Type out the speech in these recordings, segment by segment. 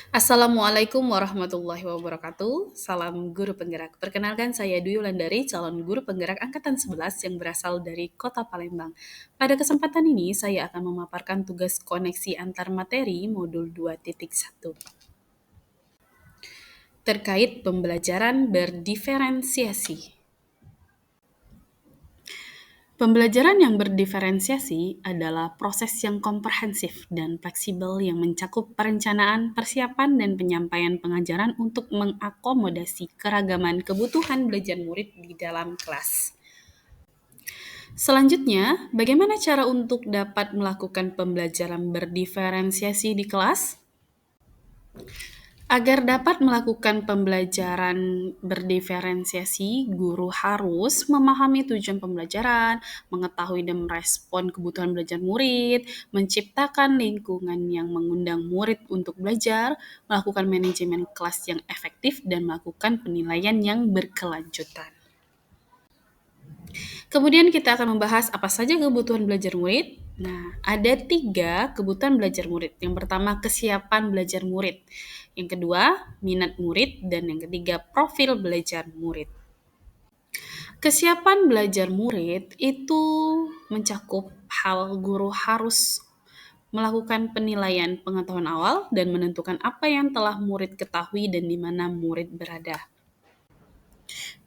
Assalamualaikum warahmatullahi wabarakatuh. Salam guru penggerak. Perkenalkan saya Dwi Wulandari, calon guru penggerak angkatan 11 yang berasal dari Kota Palembang. Pada kesempatan ini saya akan memaparkan tugas koneksi antar materi modul 2.1 terkait pembelajaran berdiferensiasi. Pembelajaran yang berdiferensiasi adalah proses yang komprehensif dan fleksibel yang mencakup perencanaan, persiapan, dan penyampaian pengajaran untuk mengakomodasi keragaman kebutuhan belajar murid di dalam kelas. Selanjutnya, bagaimana cara untuk dapat melakukan pembelajaran berdiferensiasi di kelas? Agar dapat melakukan pembelajaran berdiferensiasi, guru harus memahami tujuan pembelajaran, mengetahui dan merespon kebutuhan belajar murid, menciptakan lingkungan yang mengundang murid untuk belajar, melakukan manajemen kelas yang efektif, dan melakukan penilaian yang berkelanjutan. Kemudian kita akan membahas apa saja kebutuhan belajar murid. Nah, ada 3 kebutuhan belajar murid. Yang pertama, kesiapan belajar murid. Yang kedua, minat murid. Dan yang ketiga, profil belajar murid. Kesiapan belajar murid itu mencakup hal guru harus melakukan penilaian pengetahuan awal dan menentukan apa yang telah murid ketahui dan di mana murid berada.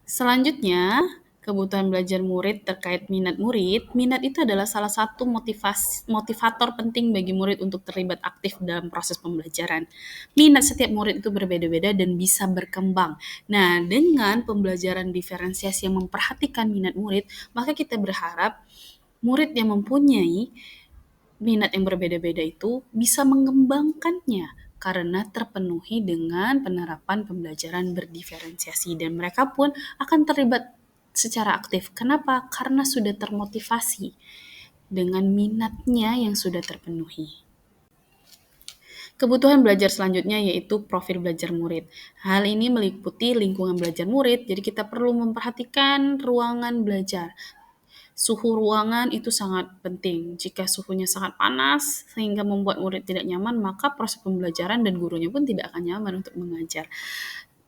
Selanjutnya, kebutuhan belajar murid terkait minat murid. Minat itu adalah salah satu motivator penting bagi murid untuk terlibat aktif dalam proses pembelajaran. Minat setiap murid itu berbeda-beda dan bisa berkembang. Nah, dengan pembelajaran diferensiasi yang memperhatikan minat murid, maka kita berharap murid yang mempunyai minat yang berbeda-beda itu bisa mengembangkannya karena terpenuhi dengan penerapan pembelajaran berdiferensiasi dan mereka pun akan terlibat secara aktif. Kenapa? Karena sudah termotivasi dengan minatnya yang sudah terpenuhi. Kebutuhan belajar selanjutnya yaitu profil belajar murid. Hal ini meliputi lingkungan belajar murid, jadi kita perlu memperhatikan ruangan belajar. Suhu ruangan itu sangat penting. Jika suhunya sangat panas sehingga membuat murid tidak nyaman, maka proses pembelajaran dan gurunya pun tidak akan nyaman untuk mengajar.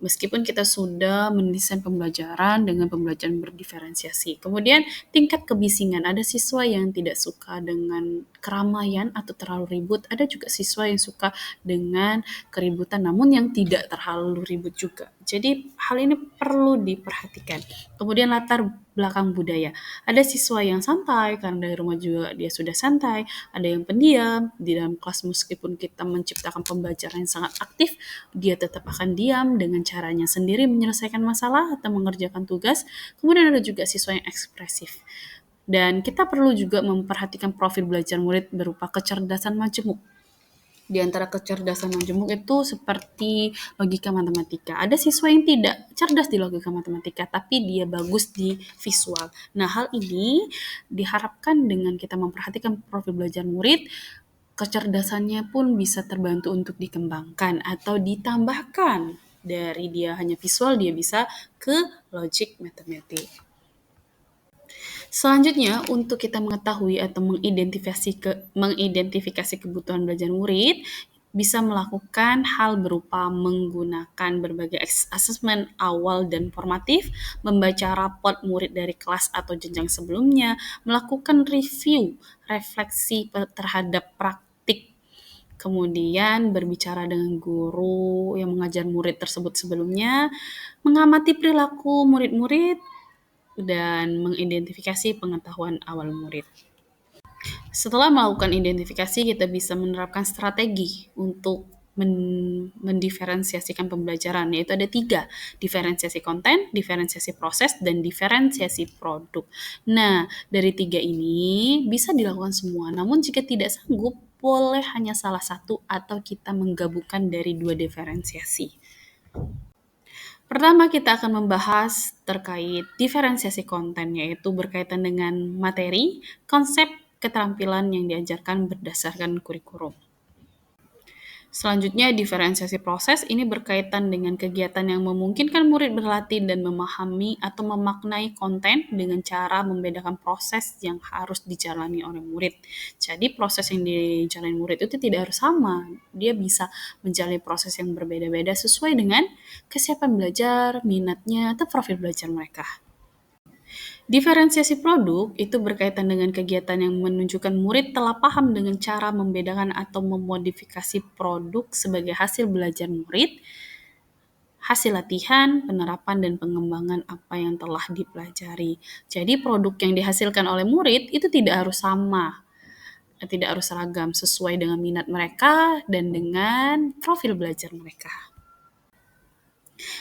Meskipun kita sudah mendesain pembelajaran dengan pembelajaran berdiferensiasi. Kemudian tingkat kebisingan. Ada siswa yang tidak suka dengan keramaian atau terlalu ribut. Ada juga siswa yang suka dengan keributan namun yang tidak terlalu ribut juga. Jadi hal ini perlu diperhatikan. Kemudian latar belakang budaya. Ada siswa yang santai karena dari rumah juga dia sudah santai, ada yang pendiam di dalam kelas meskipun kita menciptakan pembelajaran yang sangat aktif, dia tetap akan diam dengan caranya sendiri menyelesaikan masalah atau mengerjakan tugas. Kemudian ada juga siswa yang ekspresif. Dan kita perlu juga memperhatikan profil belajar murid berupa kecerdasan majemuk. Di antara kecerdasan majemuk itu seperti logika matematika. Ada siswa yang tidak cerdas di logika matematika, tapi dia bagus di visual. Nah, hal ini diharapkan dengan kita memperhatikan profil belajar murid, kecerdasannya pun bisa terbantu untuk dikembangkan atau ditambahkan. Dari dia hanya visual, dia bisa ke logic matematik. Selanjutnya, untuk kita mengetahui atau mengidentifikasi kebutuhan belajar murid, bisa melakukan hal berupa menggunakan berbagai asesmen awal dan formatif, membaca raport murid dari kelas atau jenjang sebelumnya, melakukan review, refleksi terhadap praktik, kemudian berbicara dengan guru yang mengajar murid tersebut sebelumnya, mengamati perilaku murid-murid, dan mengidentifikasi pengetahuan awal murid. Setelah melakukan identifikasi, kita bisa menerapkan strategi untuk mendiferensiasikan pembelajaran, yaitu ada 3, diferensiasi konten, diferensiasi proses, dan diferensiasi produk. Nah, dari 3 ini bisa dilakukan semua, namun jika tidak sanggup, boleh hanya salah satu atau kita menggabungkan dari 2 diferensiasi. Pertama, kita akan membahas terkait diferensiasi konten, yaitu berkaitan dengan materi, konsep, keterampilan yang diajarkan berdasarkan kurikulum. Selanjutnya, diferensiasi proses ini berkaitan dengan kegiatan yang memungkinkan murid berlatih dan memahami atau memaknai konten dengan cara membedakan proses yang harus dijalani oleh murid. Jadi, proses yang dijalani murid itu tidak harus sama. Dia bisa menjalani proses yang berbeda-beda sesuai dengan kesiapan belajar, minatnya, atau profil belajar mereka. Diferensiasi produk itu berkaitan dengan kegiatan yang menunjukkan murid telah paham dengan cara membedakan atau memodifikasi produk sebagai hasil belajar murid, hasil latihan, penerapan, dan pengembangan apa yang telah dipelajari. Jadi produk yang dihasilkan oleh murid itu tidak harus sama, tidak harus seragam, sesuai dengan minat mereka dan dengan profil belajar mereka.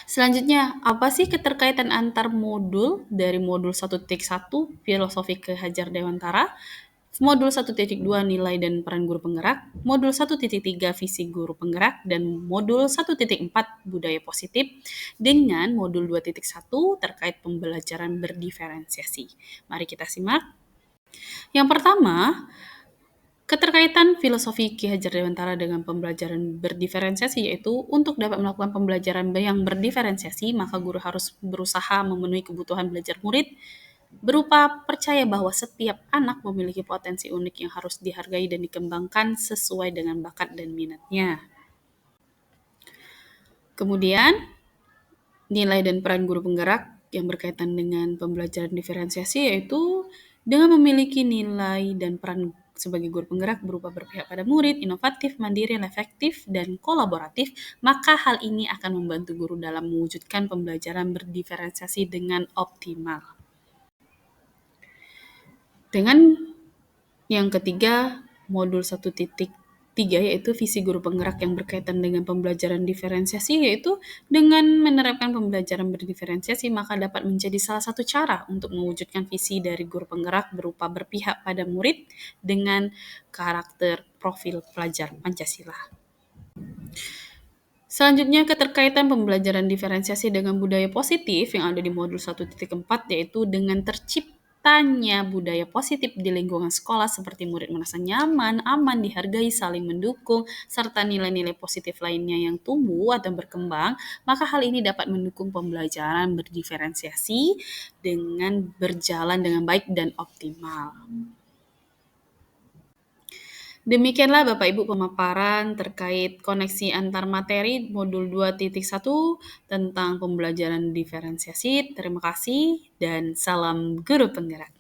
Selanjutnya, apa sih keterkaitan antar modul dari modul 1.1 Filosofi Ki Hajar Dewantara, modul 1.2 Nilai dan Peran Guru Penggerak, modul 1.3 Visi Guru Penggerak, dan modul 1.4 Budaya Positif dengan modul 2.1 terkait pembelajaran berdiferensiasi. Mari kita simak. Yang pertama, keterkaitan filosofi Ki Hajar Dewantara dengan pembelajaran berdiferensiasi yaitu untuk dapat melakukan pembelajaran yang berdiferensiasi, maka guru harus berusaha memenuhi kebutuhan belajar murid berupa percaya bahwa setiap anak memiliki potensi unik yang harus dihargai dan dikembangkan sesuai dengan bakat dan minatnya. Kemudian, nilai dan peran guru penggerak yang berkaitan dengan pembelajaran diferensiasi yaitu dengan memiliki nilai dan peran sebagai guru penggerak berupa berpihak pada murid, inovatif, mandiri, efektif, dan kolaboratif, maka hal ini akan membantu guru dalam mewujudkan pembelajaran berdiferensiasi dengan optimal. Dengan yang ketiga, modul 1.3 yaitu visi guru penggerak yang berkaitan dengan pembelajaran diferensiasi, yaitu dengan menerapkan pembelajaran berdiferensiasi maka dapat menjadi salah satu cara untuk mewujudkan visi dari guru penggerak berupa berpihak pada murid dengan karakter profil pelajar Pancasila. Selanjutnya, keterkaitan pembelajaran diferensiasi dengan budaya positif yang ada di modul 1.4 yaitu dengan terciptanya budaya positif di lingkungan sekolah seperti murid merasa nyaman, aman, dihargai, saling mendukung, serta nilai-nilai positif lainnya yang tumbuh atau berkembang, maka hal ini dapat mendukung pembelajaran berdiferensiasi dengan berjalan dengan baik dan optimal. Demikianlah Bapak Ibu pemaparan terkait koneksi antar materi modul 2.1 tentang pembelajaran diferensiasi. Terima kasih dan salam guru penggerak.